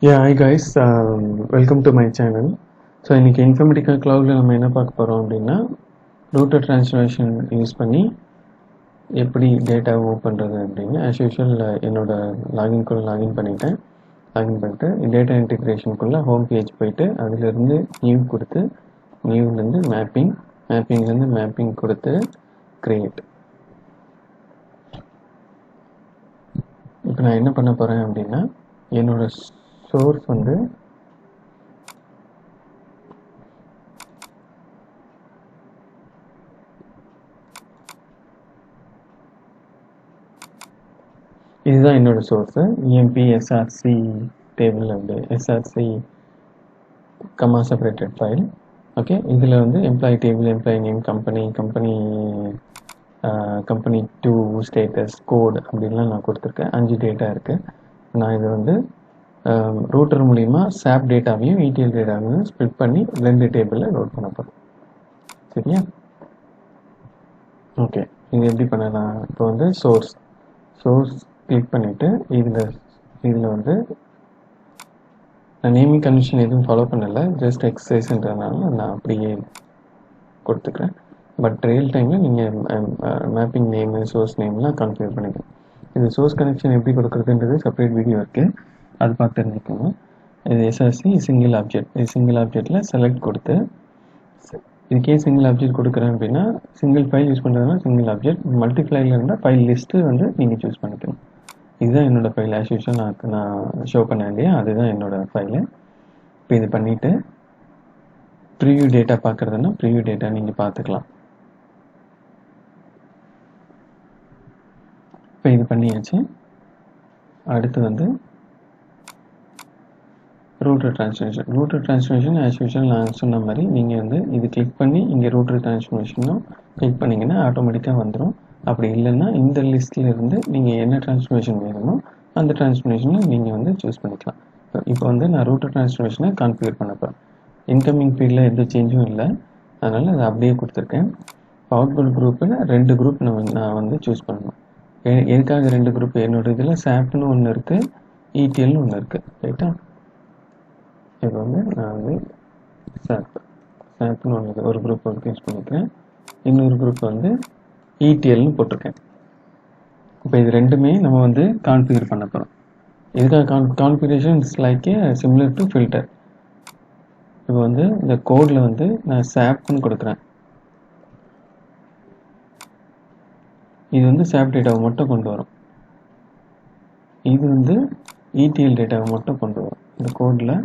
Yeah, hi guys, welcome to my channel. So இன்றைக்கி இன்ஃபர்மேட்டிக்கல் க்ளவுடில் நம்ம என்ன பார்க்க போகிறோம் அப்படின்னா ரூட்டர் ட்ரான்ஸ்ஃபர்மேஷன் யூஸ் பண்ணி எப்படி டேட்டா மூவ் பண்ணுறது அப்படின்னு ஆஸ் யூஷுவல் என்னோடய லாகின்குள்ளே லாகின் பண்ணிவிட்டு டேட்டா இன்டிகிரேஷனுக்குள்ளே ஹோம் பேஜ் போயிட்டு அதிலிருந்து நியூ கொடுத்து நியூலேருந்து மேப்பிங்லேருந்து மேப்பிங் கொடுத்து க்ரியேட். இப்போ நான் என்ன பண்ண போகிறேன் அப்படின்னா என்னோட சோர்ஸ் வந்து இதுதான் என்னோட சோர்ஸு EMP SRC டேபிள் வந்து SRC comma separated file. Okay, இதில் வந்து employee table, employee name, company 2 status code அப்படின்லாம் நான் கொடுத்துருக்கேன். 5 டேட்டா இருக்குது. நான் இதை வந்து ரூட்டர் மூலிமா சாப் டேட்டாவையும் ETL டேட்டாவையும் ஸ்ப்ளிட் பண்ணி 2 டேபிளில் லோட் பண்ண போகிறேன். சரியா? ஓகே, இது எப்படி பண்ணலாம்? இப்போ வந்து சோர்ஸ் கிளிக் பண்ணிவிட்டு இதில் வந்து நான் நேமிங் கன்வென்ஷன் எதுவும் ஃபாலோ பண்ணலை, ஜஸ்ட் எக்ஸசைஸ்ன்றதுனால நான் அப்படியே கொடுத்துக்கிறேன். பட் ரியல் டைமில் நீங்கள் மேப்பிங் நேமு, சோர்ஸ் நேம்லாம் கான்ஃபிகர் பண்ணிக்கலாம். இது சோர்ஸ் கனெக்ஷன் எப்படி கொடுக்குறதுன்றது செப்பரேட் வீடியோ இருக்குது, அது பார்த்து தெரிஞ்சுக்கோங்க. இது SRC சிங்கிள் ஆப்ஜெக்ட். இது சிங்கிள் ஆப்ஜெக்டில் செலக்ட் கொடுத்து, இதுக்கே சிங்கிள் ஆப்ஜெக்ட் கொடுக்குறேன் அப்படின்னா சிங்கிள் ஃபைல் யூஸ் பண்ணுறதுனா சிங்கிள் ஆப்ஜெக்ட், மல்டிஃபைலில் இருந்தால் ஃபைல் லிஸ்ட்டு வந்து நீங்கள் சூஸ் பண்ணிக்கணும். இதுதான் என்னோடய ஃபைல். ஆஸ் யூஷுவல் நான் ஷோ பண்ண இல்லையா, அதுதான் என்னோடய ஃபைலு. இப்போ இது பண்ணிவிட்டு ப்ரிவியூ டேட்டா பார்க்குறதுன்னா ப்ரிவியூ டேட்டா நீங்கள் பார்த்துக்கலாம். இப்போ இது பண்ணியாச்சு. அடுத்து வந்து ரூட்டர் ட்ரான்ஸ்ஃபர்மேஷன் ஆஸ் யூஷுவல் நான் சொன்ன மாதிரி நீங்கள் வந்து இது கிளிக் பண்ணி இங்கே ரூட்டர் ட்ரான்ஸ்ஃபர்மேஷனும் கிளிக் பண்ணிங்கன்னா ஆட்டோமேட்டிக்காக வந்துடும். அப்படி இல்லைன்னா இந்த லிஸ்ட்டில் இருந்து நீங்கள் என்ன ட்ரான்ஸ்ஃபர்மேஷன் வேணுமோ அந்த ட்ரான்ஸ்ஃபர்மேஷனை நீங்கள் வந்து சூஸ் பண்ணிக்கலாம். இப்போ வந்து நான் ரூட்டர் ட்ரான்ஸ்ஃபர்மேஷனை கான்ஃபிகர் பண்ண போகிறேன். இன்கமிங் ஃபீல்டில் எந்த சேஞ்சும் இல்லை, அதனால் அதை அப்படியே கொடுத்துருக்கேன். அவுட்புட் குரூப்பில் 2 குரூப் நான் வந்து சூஸ் பண்ணணும். எதுக்காக 2 குரூப்? என்னோட இதில் சாப்னு ஒன்று இருக்குது, ETLனு ஒன்று இருக்குது. ரைட்டா? இப்போ வந்து நான் வந்து சாப்னு ஒன்று ஒரு குரூப் வந்து யூஸ் பண்ணிக்கிறேன், இன்னொரு குரூப் வந்து ETLனு போட்டிருக்கேன். இப்போ இது ரெண்டுமே நம்ம வந்து கான்ஃபிகர் பண்ண போகிறோம். இதுக்காக configuration it's like similar to filter. இப்போ வந்து இந்த கோடில் வந்து நான் சாப்னு கொடுக்குறேன். இது வந்து சாப் டேட்டாவை மட்டும் கொண்டு வரும், இது வந்து ETL டேட்டாவை மட்டும் கொண்டு வரும். இந்த கோடில்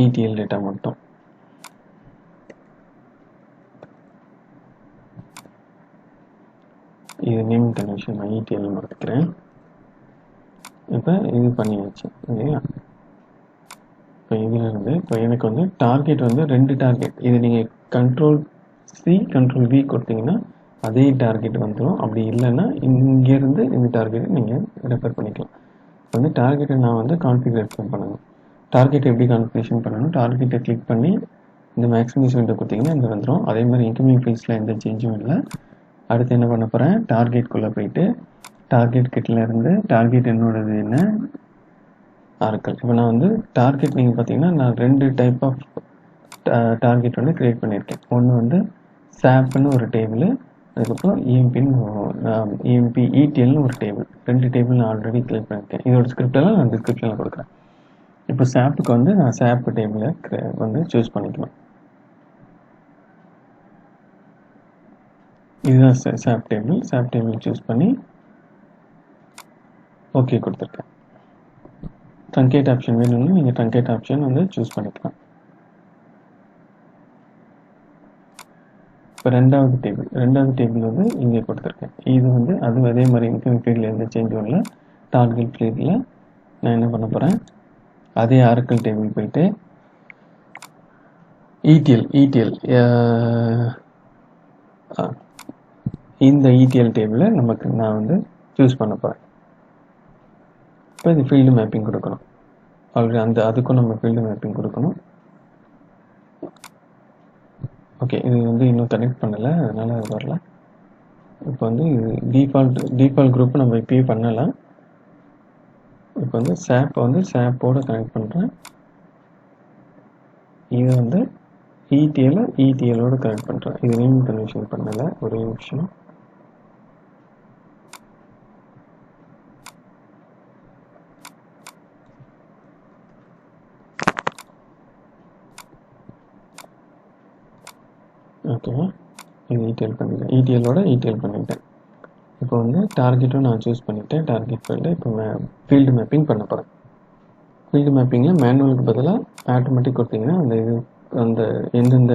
ETL டேட்டா மட்டும். இது நேம் கன்வென்ஷன் நான் ETL மாற்றிக்கிறேன். இப்போ இது பண்ணியாச்சு இல்லையா? இப்போ இதிலிருந்து இப்போ எனக்கு வந்து டார்கெட் வந்து 2 டார்கெட். இது நீங்கள் Ctrl+C Ctrl+V கொடுத்தீங்கன்னா அதே டார்கெட் வந்துடும். அப்படி இல்லைன்னா இங்கேருந்து இந்த டார்கெட்டை நீங்கள் ரெஃபர் பண்ணிக்கலாம். வந்து டார்கெட்டை நான் வந்து கான்ஃபிகரேஷன் பண்ணணும். டார்கெட் எப்படி கான்ஃபிகரேஷன் பண்ணணும்? டார்கெட்டை கிளிக் பண்ணி இந்த மேக்ஸிமைஸ் விண்டோ கொடுத்தீங்கன்னா இந்த வந்துடும். அதே மாதிரி இன்கமிங் ஃபீல்ட்ஸில் எந்த சேஞ்சும் இல்லை. அடுத்து என்ன பண்ண போகிறேன்? டார்கெட்குள்ளே போயிட்டு டார்கெட் கிட்டிலேருந்து டார்கெட் என்னோடது என்ன ஆர்கல். இப்போ நான் வந்து டார்கெட் நீங்கள் பார்த்தீங்கன்னா நான் 2 டைப் ஆஃப் டார்கெட் வந்து க்ரியேட் பண்ணியிருக்கேன். ஒன்று வந்து சாப்னு ஒரு டேபிள், அதுக்கப்புறம் EMP ETLனு ஒரு டேபிள். 2 டேபிள் நான் ஆல்ரெடி க்ரியேட் பண்ணியிருக்கேன். இதோட ஸ்கிரிப்டெல்லாம் நான் டிஸ்கிரிப்ஷனில் கொடுக்குறேன். இப்போ சாப்புக்கு வந்து நான் சாப் டேபிளை வந்து சூஸ் பண்ணிக்கலாம். இதுதான் சாப் டேபிள் சூஸ் பண்ணி ஓகே கொடுத்துருக்கேன். ட்ரங்கேட் ஆப்ஷன் வேணும்னா நீங்கள் ட்ரங்கேட் ஆப்ஷன் வந்து சூஸ் பண்ணிக்கலாம். இப்போ ரெண்டாவது டேபிள் வந்து இங்கே கொடுத்துருக்கேன். இது வந்து அது அதே மாதிரி இன்கம் ஃபீல்டில் எந்த சேஞ்சும் இல்லை. டார்கெட் ஃபீல்டில் நான் என்ன பண்ண போகிறேன்? அதே ஆர்கல் டேபிள் போயிட்டு ETL இந்த ETL டேபிளை நான் வந்து சூஸ் பண்ண போகிறேன். இப்போ இது ஃபீல்டு மேப்பிங் கொடுக்கணும். ஆல்ரெடி அதுக்கும் நம்ம ஃபீல்டு மேப்பிங் கொடுக்கணும். ஓகே, இது வந்து இன்னும் கனெக்ட் பண்ணலை, அதனால் அது வரல. இப்போ வந்து டிஃபால்ட் குரூப் நம்ம இப்பயே பண்ணலாம். இப்போ வந்து சாப்பை வந்து சாப்போட கனெக்ட் பண்ணுறேன். இது வந்து இடிஎலோட கனெக்ட் பண்ணுறேன். இது நேம் கன்வர்ஷன் பண்ணலை, ஒரே நிமிஷம். ஓகேவா, இது இடிஎல் பண்ணிட்டேன். இப்போ வந்து டார்கெட்டும் நான் சூஸ் பண்ணிட்டேன். டார்கெட் ஃபைல்டு இப்போ ஃபீல்டு மேப்பிங் பண்ண போகிறேன். ஃபீல்டு மேப்பிங்கில் மேனுவலுக்கு பதிலாக ஆட்டோமேட்டிக் கொடுத்தீங்கன்னா அந்த எந்தெந்த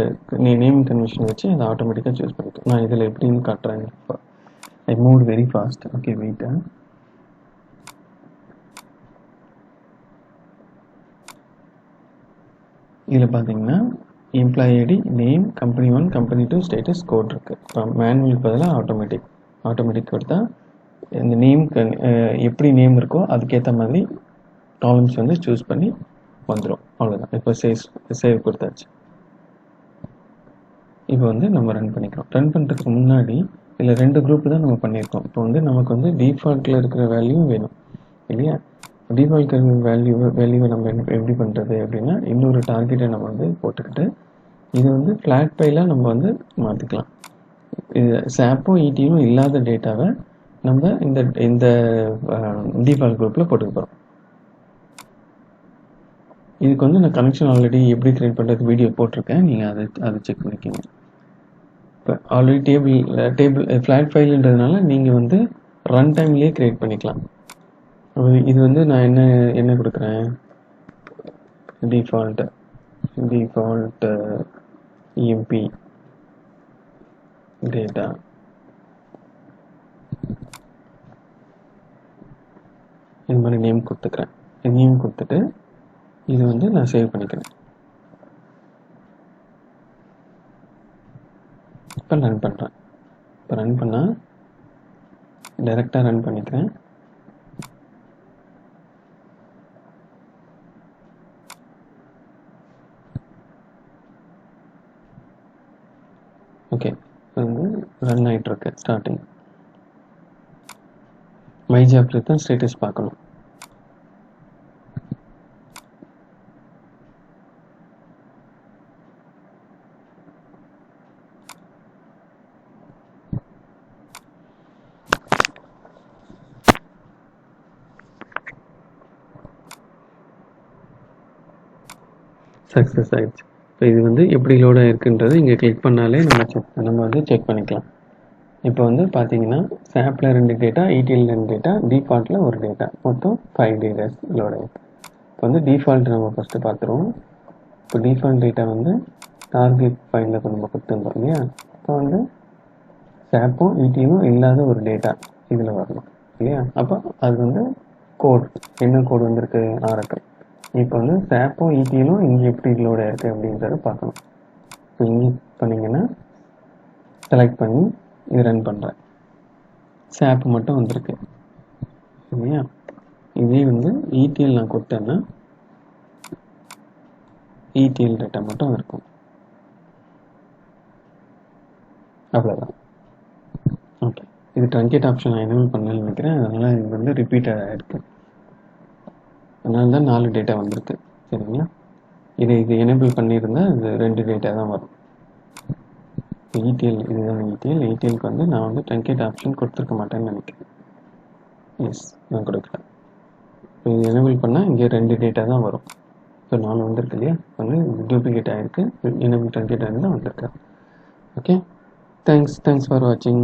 நேம் கன்வென்ஷன் வச்சு அதை ஆட்டோமேட்டிக்காக சூஸ் பண்ணிக்கும். நான் இதில் எப்படின்னு காட்டுறேன். இப்போ I move very fast. Okay, வெயிட்டா. இதில் பார்த்தீங்கன்னா employee ID, name, company 1, company 2, status, code இருக்குது. இப்போ மேனுவலுக்கு பதிலாக ஆட்டோமேட்டிக் கொடுத்தா இந்த நேம் எப்படி நேம் இருக்கோ அதுக்கேற்ற மாதிரி காலம்ஸ் வந்து சூஸ் பண்ணி வந்துடும். அவ்வளோதான். இப்போ சேவ் கொடுத்தாச்சு. இப்போ வந்து நம்ம ரன் பண்ணிக்கிறோம். ரன் பண்ணுறதுக்கு முன்னாடி இதில் 2 குரூப் தான் நம்ம பண்ணியிருக்கோம். இப்போ வந்து நமக்கு வந்து டிஃபால்ட்டில் இருக்கிற வேல்யூ வேணும் இல்லையா? டிஃபால்ட் வேல்யூவை நம்ம எப்படி பண்ணுறது அப்படின்னா, இன்னொரு டார்கெட்டை நம்ம வந்து போட்டுக்கிட்டு இது வந்து ஃப்ளாட் ஃபைலாக நம்ம வந்து மாற்றிக்கலாம். இது சாப்பும் இடியும் இல்லாத டேட்டாவை நம்ம இந்த டிஃபால்ட் குரூப்பில் போட்டுக்க போகிறோம். இதுக்கு வந்து நான் கனெக்ஷன் ஆல்ரெடி எப்படி கிரியேட் பண்ணுறது வீடியோ போட்டிருக்கேன். நீங்கள் அதை செக் பண்ணிக்கோங்க. இப்போ ஆல்ரெடி டேபிள் ஃப்ளாட் ஃபைல்ன்றதுனால நீங்கள் வந்து ரன் டைம்லேயே கிரியேட் பண்ணிக்கலாம். இது வந்து நான் என்ன கொடுக்குறேன், டிஃபால்ட் இஎம்பி டேட்டா இது மாதிரி நேம் கொடுத்துக்கிறேன். நேம் கொடுத்துட்டு இது வந்து நான் சேவ் பண்ணிக்கிறேன். இப்போ ரன் பண்ணுறேன். இப்போ ரன் பண்ணால் டைரெக்டாக ரன் பண்ணிக்கிறேன். ஓகே, வந்து ரன் ஆகிட்டுருக்கு. ஸ்டார்டிங் மை ஜாப்ல தான் ஸ்டேட்டஸ் பார்க்கணும். சக்ஸஸ் ஆகிடுச்சு. இப்போ இது வந்து எப்படி லோட் ஆகிருக்குன்றது இங்கே கிளிக் பண்ணாலே நம்ம வந்து செக் பண்ணிக்கலாம். இப்போ வந்து பார்த்தீங்கன்னா சாப்பில் 2 டேட்டா, இடிஎல் 2 டேட்டா, டிஃபால்ட்டில் ஒரு டேட்டா, மொத்தம் 5 டேட்டாஸ் லோட் ஆகிருக்கு. இப்போ வந்து டிஃபால்ட் நம்ம ஃபஸ்ட்டு பார்த்துருவோம். இப்போ டிஃபால்ட் டேட்டா வந்து டார்கெட் ஃபைலில் நம்ம கொடுத்துருந்தோம் இல்லையா? இப்போ வந்து சாப்பும் இடியும் இல்லாத ஒரு டேட்டா இதில் வரணும் இல்லையா? அப்போ அது வந்து என்ன கோட் வந்திருக்கு, ஆரக்கிள். இப்போ வந்து சாப்பும் இடியிலும் இங்கே எப்படி லோட் ஆகிருக்கு அப்படின்றத பார்க்கணும். இப்போ இங்கே பண்ணிங்கன்னா செலக்ட் பண்ணி இது ரன் பண்ணுறேன். சாப்பு மட்டும் வந்திருக்கு இல்லையா? இதே வந்து இடிஎல் நான் கொடுத்தேன்னா இடிஎல் டேட்டா மட்டும் இருக்கும். அவ்வளோதான். ஓகே, இது ட்ரங்கேட் ஆப்ஷன் நான் எனேபிள் பண்ணலன்னு நினைக்கிறேன். அதனால் இது வந்து ரிப்பீட்டட் ஆகிருக்கு. அதனால தான் 4 டேட்டா வந்திருக்கு. சரிங்களா? இது எனேபிள் பண்ணியிருந்தால் இது 2 டேட்டா தான் வரும். இடிஎல் இதுதான் இடிஎலுக்கு வந்து நான் வந்து ட்ரங்கேட் ஆப்ஷன் கொடுத்துருக்க மாட்டேன்னு நினைக்கிறேன். எஸ், நான் கொடுக்குறேன். இப்போ இது எனேபிள் பண்ணால் இங்கே 2 டேட்டா தான் வரும். ஸோ 4 வந்திருக்கு இல்லையா? வந்து டூப்ளிகேட் ஆகிருக்கு. எனேபிள் ட்ரங்கேட் ஆகிருந்தால் வந்திருக்கு. ஓகே, தேங்க்ஸ் ஃபார் வாட்சிங்.